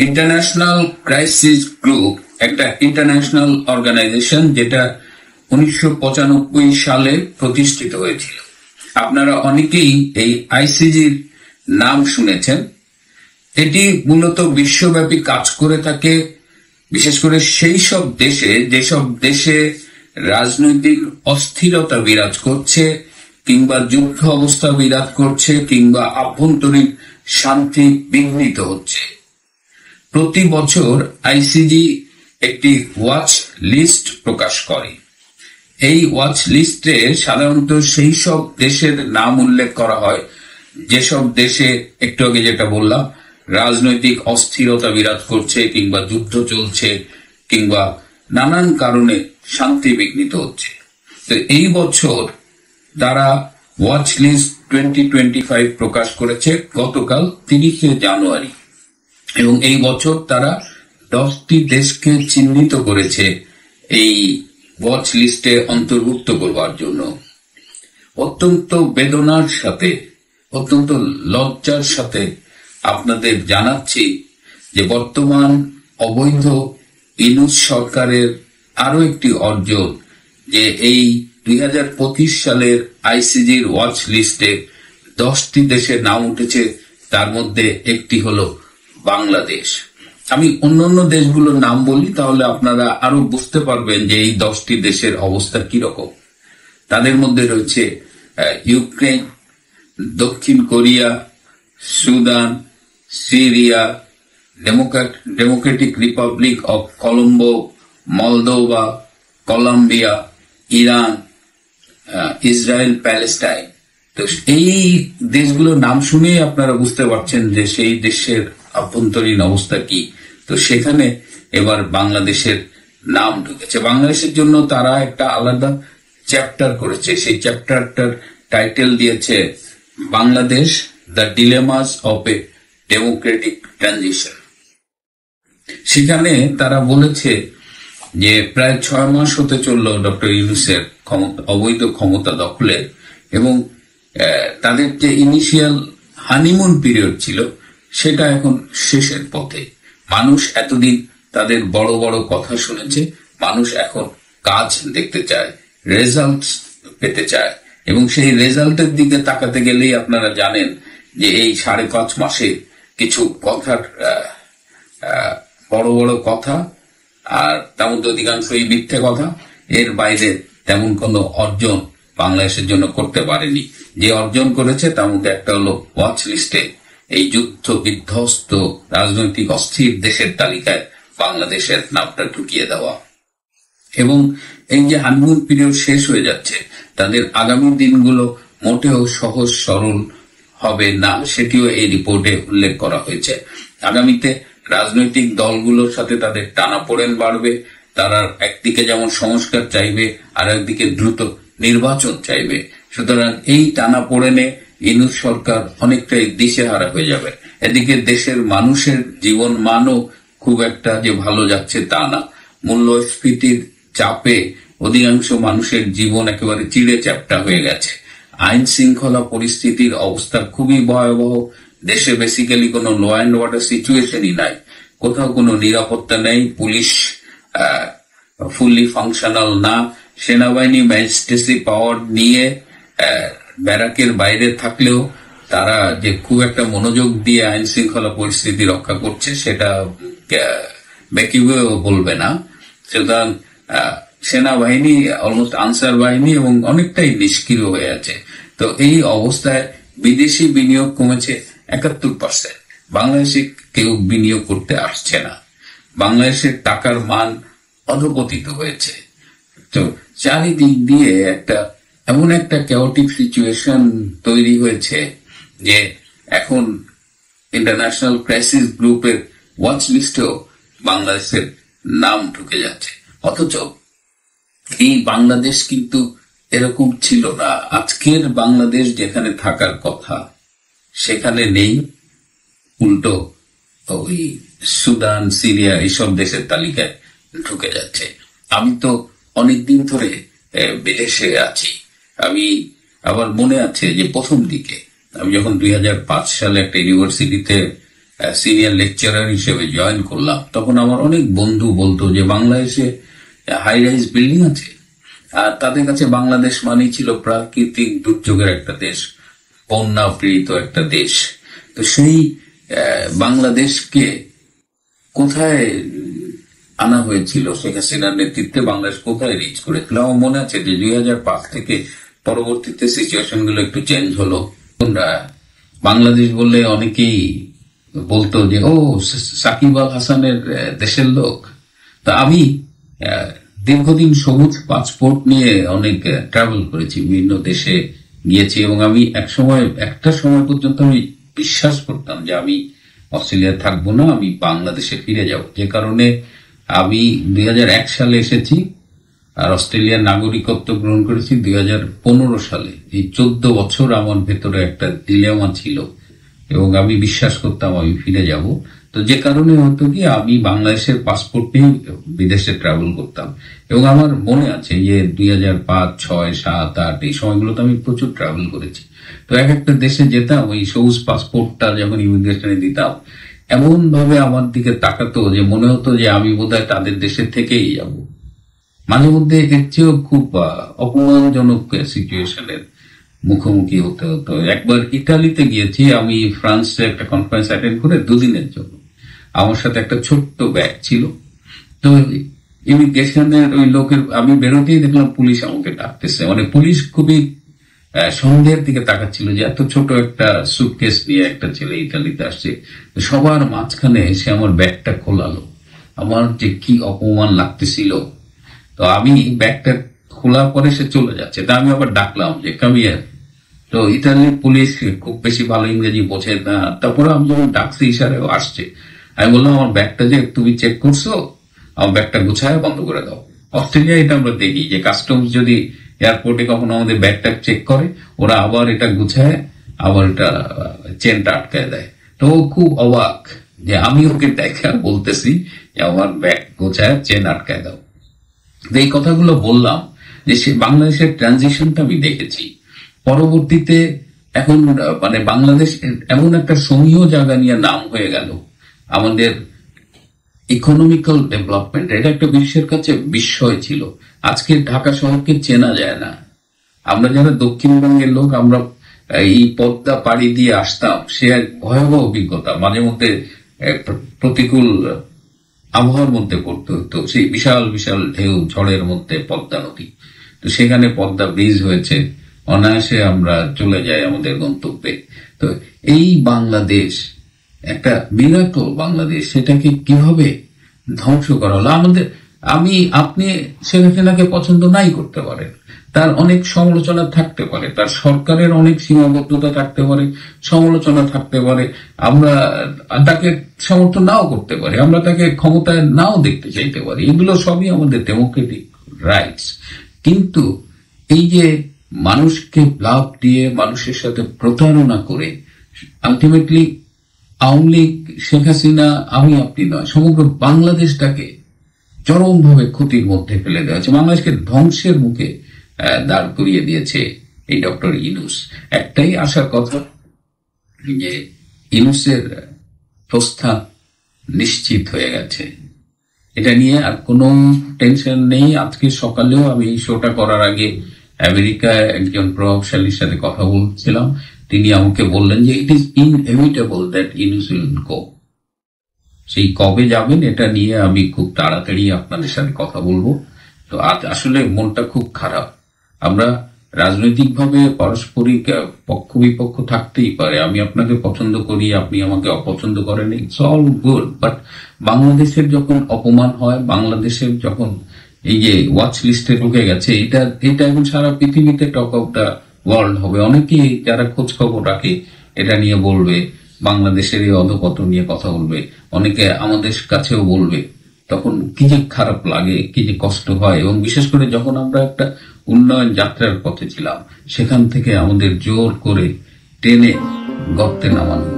International crisis group একটা international organisation যেটা 1995 সালে প্রতিষ্ঠিত হয়েছিল। আপনারা অনেকেই এই আইসিজির নাম শুনেছেন। এটি মূলত বিশ্বব্যাপী কাজ করে থাকে, বিশেষ করে সেই সব দেশে যেসব দেশে রাজনৈতিক অস্থিরতা বিরাজ করছে কিংবা যুদ্ধ অবস্থা বিরাজ করছে কিংবা আভ্যন্তরীণ শান্তি বিঘ্নিত হচ্ছে। প্রতি বছর আইসিজি একটি ওয়াচ লিস্ট প্রকাশ করে। এই ওয়াচ লিস্টে সাধারণত সেই সব দেশের নাম উল্লেখ করা হয় যেসব দেশে একটু আগে যেটা বললাম রাজনৈতিক অস্থিরতা বিরাজ করছে কিংবা যুদ্ধ চলছে কিংবা নানান কারণে শান্তি বিঘ্নিত হচ্ছে। তো এই বছর তারা ওয়াচ লিস্ট 2025 প্রকাশ করেছে গতকাল 30 জানুয়ারি, এবং এই বছর তারা 10টি দেশকে চিহ্নিত করেছে এই ওয়াচ লিস্টে অন্তর্ভুক্ত করবার জন্য। অত্যন্ত বেদনার সাথে, অত্যন্ত লজ্জার সাথে আপনাদের জানাচ্ছি যে বর্তমান অবৈধ ইউনূস সরকারের আরো একটি অর্জন যে এই 2025 সালের আইসিজির ওয়াচ লিস্টে 10টি দেশের নাম উঠেছে, তার মধ্যে একটি হলো বাংলাদেশ। আমি অন্যান্য দেশগুলোর নাম বলি, তাহলে আপনারা আরো বুঝতে পারবেন যে এই 10টি দেশের অবস্থা কিরকম। তাদের মধ্যে রয়েছে ইউক্রেন, দক্ষিণ Korea, Sudan, Syria, Democratic Republic of Colombo, Moldova, Colombia, Iran, Israel, Palestine. তো এই দেশগুলোর নাম শুনেই আপনারা বুঝতে পারছেন যে সেই দেশের আভ্যন্তরীণ অবস্থা কি। তো সেখানে এবার বাংলাদেশের নাম ঢুকেছে। বাংলাদেশের জন্য তারা একটা আলাদা চ্যাপ্টার করেছে। সেই চ্যাপ্টারটার টাইটেল দিয়েছে Bangladesh, the ডিলেমাস of a democratic transition. সেখানে তারা বলেছে যে প্রায় 6 মাস হতে চলল ডক্টর ইউনূসের অবৈধ ক্ষমতা দখলের, এবং তাদের যে ইনিশিয়াল হানিমুন পিরিয়ড ছিল সেটা এখন শেষের পথে। মানুষ এতদিন তাদের বড় বড় কথা শুনেছে, মানুষ এখন কাজ দেখতে চায়, রেজাল্ট পেতে চায়, এবং সেই রেজাল্টের দিকে তাকাতে গেলেই আপনারা জানেন যে এই 5.5 মাসে কিছু কথার বড় বড় কথা, আর তার মধ্যে অধিকাংশই মিথ্যে কথা। এর বাইরে তেমন কোনো অর্জন বাংলাদেশের জন্য করতে পারেনি। যে অর্জন করেছে তার মধ্যে একটা হলো ওয়াচ লিস্টে এই যুদ্ধ বিধ্বস্ত রাজনৈতিক অস্থির দেশের তালিকায় বাংলাদেশের নামটা ঢুকিয়ে দেওয়া। এবং এই যে হানিমুন পিরিয়ড শেষ হয়ে যাচ্ছে, তাদের আগামী দিনগুলো মোটেও সহজ সরল হবে না, সেটিও এই রিপোর্টে উল্লেখ করা হয়েছে। আগামীতে রাজনৈতিক দলগুলোর সাথে তাদের টানাপোড়েন বাড়বে। তারা একদিকে যেমন সংস্কার চাইবে, আর একদিকে দ্রুত নির্বাচন চাইবে। সুতরাং এই টানাপোড়েনে ইউনূস সরকার অনেকটাই দিশেহারা হয়ে যাবে। এদিকে দেশের মানুষের জীবন মানও খুব একটা যে ভালো যাচ্ছে তা না। মূল্যস্ফীতির চাপে অধিকাংশ মানুষের জীবন একেবারে চিড়ে চ্যাপ্টা হয়ে গেছে। আইন শৃঙ্খলা পরিস্থিতির অবস্থা খুবই ভয়াবহ। দেশে বেসিক্যালি কোনো ল অ্যান্ড অর্ডার সিচুয়েশনই নাই, কোথাও কোনো নিরাপত্তা নেই, পুলিশ ফুললি ফাংশনাল না, সেনাবাহিনী ম্যাজিস্ট্রেসি পাওয়ার নিয়ে ব্যারাকের বাইরে থাকলেও তারা যে খুব একটা মনোযোগ দিয়ে আইন শৃঙ্খলা পরিস্থিতি রক্ষা করছে সেটা কেউ বলবে না। সুতরাং সেনাবাহিনী অলমোস্ট আনসার বাহিনী এবং অনেকটাই নিষ্ক্রিয় হয়ে আছে। তো এই অবস্থায় বিদেশি বিনিয়োগ কমেছে 71%। বাংলাদেশে কেউ বিনিয়োগ করতে আসছে না। বাংলাদেশের টাকার মান অধপতিত হয়েছে। তো চারিদিক দিয়ে এমন একটা ক্যাওটিক সিচুয়েশন তৈরি হয়েছে যে এখন ইন্টারন্যাশনাল ক্রাইসিস গ্রুপের ওয়াচ লিস্টেও বাংলাদেশের নাম ঢুকে যাচ্ছে। অথচ এই বাংলাদেশ কিন্তু এরকম ছিল না। আজকের বাংলাদেশ যেখানে থাকার কথা সেখানে নেই, উল্টো ওই সুদান, সিরিয়া এইসব দেশের তালিকায় ঢুকে যাচ্ছে। আমি তো অনেকদিন ধরে বিদেশে আছি। আমি আবার মনে আছে যে প্রথম দিকে আমি যখন 2005 সালে একটা ইউনিভার্সিটিতে সিনিয়র লেকচারার হিসেবে জয়েন করলাম, তখন আমার অনেক বন্ধু বলতো যে বাংলাদেশে হাই রাইজ বিল্ডিং আছে, আর তাদের কাছে বাংলাদেশ মানেই ছিল প্রাকৃতিক দুর্যোগের একটা দেশ, বন্যা পীড়িত একটা দেশ। তো সেই বাংলাদেশকে কোথায় আনা হয়েছিল শেখ হাসিনার নেতৃত্বে, বাংলাদেশ কোথায় রিচ করেছিল। আমার মনে আছে যে 2005 থেকে পরবর্তীতে সিচুয়েশন গুলো একটু চেঞ্জ হলো। বাংলাদেশ বললে অনেকেই বলতো যে ও সাকিব আল হাসানের দেশের লোক। তা আমি দীর্ঘদিন সবুজ পাসপোর্ট নিয়ে অনেক ট্রাভেল করেছি, বিভিন্ন দেশে গিয়েছি, এবং আমি একটা সময় পর্যন্ত আমি বিশ্বাস করতাম যে আমি অস্ট্রেলিয়ায় থাকবো না, আমি বাংলাদেশে ফিরে যাব। যে কারণে আমি 2001 সালে এসেছি, আর অস্ট্রেলিয়ার নাগরিকত্ব গ্রহণ করেছি 2015 সালে। এই 14 বছর আমার ভেতরে একটা ডিলেমা ছিল, এবং আমি বিশ্বাস করতাম আমি ফিরে যাব। তো যে কারণে হতো কি, আমি বাংলাদেশের পাসপোর্ট নিয়ে বিদেশে ট্রাভেল করতাম। এবং আমার মনে আছে যে 2005, 6, 7, 8 এই সময়গুলোতে আমি প্রচুর ট্রাভেল করেছি। তো এক একটা দেশে যেতাম, ওই সবুজ পাসপোর্টটা যখন ইমিগ্রেশনে দিতাম, এমন ভাবে আমার দিকে তাকাতো যে মনে হতো যে আমি বোধহয় তাদের দেশে থেকেই যাব। মাঝে মধ্যে এর চেয়েও খুব অপমানজনক সিচুয়েশনের মুখোমুখি হতে হতো। একবার ইটালিতে গিয়েছি আমি, ফ্রান্সে একটা কনফারেন্স অ্যাটেন্ড করে 2 দিনের জন্য। আমার সাথে একটা ছোট্ট ব্যাগ ছিল। তো ইমিগ্রেশনের ওই লোকের, আমি বেরোতেই দেখলাম পুলিশ আমাকে ডাকতেছে। মানে পুলিশ খুবই সন্দেহের দিকে তাকাচ্ছিল যে এত ছোট একটা সুটকেস নিয়ে একটা ছেলে ইটালিতে আসছে। সবার মাঝখানে এসে আমার ব্যাগটা খোলালো। আমার যে কি অপমান লাগতেছিল। তো আমি ব্যাগটা খোলার পরে সে চলে যাচ্ছে, তা আমি আবার ডাকলাম যে কামিয়ার। তো ইতালির পুলিশ খুব বেশি ভালো ইংরেজি বোঝে না, তারপরে আমি যখন ডাকছি ইশারে আসছে, আমি বললাম আমার ব্যাগটা যে তুমি চেক করছো, আমার ব্যাগটা গুছায় বন্ধ করে দাও। অস্ট্রেলিয়া এটা আমরা দেখি যে কাস্টমস যদি এয়ারপোর্টে কখনো আমাদের ব্যাগটা চেক করে, ওরা আবার এটা গুছায়, আবার এটা চেনটা আটকায় দেয়। তো ও খুব অবাক যে আমি ওকে দেখা বলতেছি যে আমার ব্যাগ গোছায় চেন আটকায় দাও। এই কথাগুলো বললাম যে সে বাংলাদেশের ট্রানজিশনটা আমি দেখেছি। পরবর্তীতে এখন মানে বাংলাদেশ এমন একটা সমীহ জায়গা নিয়ে নাম হয়ে গেল। আমাদের ইকোনমিক্যাল ডেভেলপমেন্ট, এটা একটা বিশ্বের কাছে বিস্ময় ছিল। আজকে ঢাকা শহরকে চেনা যায় না। আমরা যারা দক্ষিণবঙ্গের লোক, আমরা এই পদ্মা পাড়ি দিয়ে আসতাম, সে এক ভয়াবহ অভিজ্ঞতা। মাঝে মধ্যে প্রতিকূল আবহাওয়ার মধ্যে পড়তে হতো, সেই বিশাল বিশাল ঢেউ, ঝড়ের মধ্যে পদ্মা নদী। তো সেখানে পদ্মা ব্রিজ হয়েছে, অনায়াসে আমরা চলে যাই আমাদের গন্তব্যে। তো এই বাংলাদেশ একটা মিরাকল বাংলাদেশ, সেটাকে কিভাবে ধ্বংস করা হলো। আপনি শেখ হাসিনাকে পছন্দ নাই করতে পারেন, তার অনেক সমালোচনা থাকতে পারে, তার সরকারের অনেক সীমাবদ্ধতা থাকতে পারে, সমালোচনা থাকতে পারে, আমরা তাকে সমর্থন নাও করতে পারি, আমরা তাকে ক্ষমতায় নাও দেখতে চাইতে পারি, এগুলো সবই আমাদের ডেমোক্রেটিক রাইটস। কিন্তু এই যে মানুষকে লাভ দিয়ে, মানুষের সাথে প্রতারণা করে, আলটিমেটলি আওয়ামী লীগ, শেখ হাসিনা, আমি আপনি নয়, সমগ্র বাংলাদেশটাকে চরমভাবে ক্ষতির মধ্যে ফেলে দেওয়া হয়েছে, বাংলাদেশকে ধ্বংসের মুখে দাঁড় করিয়ে দিয়েছে এই ডক্টর ইউনূস। একটাই আশার কথা যে ইউনূসের প্রস্থান নিশ্চিত হয়ে গেছে, এটা নিয়ে আর কোনো টেনশন নেই। আজকে সকালেও আমি এই শোটা করার আগে আমেরিকায় একজন প্রভাবশালীর সাথে কথা বলছিলাম, তিনি আমাকে বললেন যে it is inevitable that Yunus will go. সেই কবে যাবেন এটা নিয়ে আমি খুব তাড়াতাড়ি আপনাদের সাথে কথা বলবো। তো আজ আসলে মনটা খুব খারাপ। আমরা রাজনৈতিকভাবে পারস্পরিক পক্ষ বিপক্ষ থাকতেই পারে, আমি আপনাকে পছন্দ করি, আপনি আমাকে অপছন্দ করেন, ইটস অল গুড, বাট বাংলাদেশের যখন অপমান হয়, বাংলাদেশের যখন এই যে ওয়াচ লিস্টে ঢুকে গেছে, এটা এখন সারা পৃথিবীতে টক অফ দ্য ওয়ার্ল্ড হবে। অনেকেই যারা খোঁজ খবর রাখে এটা নিয়ে বলবে, বাংলাদেশের এই অধপতন নিয়ে কথা বলবে, অনেকে আমাদের কাছেও বলবে। তখন কি যে খারাপ লাগে, কি যে কষ্ট হয়। এবং বিশেষ করে যখন আমরা একটা উন্নয়ন যাত্রার পথে ছিলাম, সেখান থেকে আমাদের জোর করে টেনে গর্তে নামানো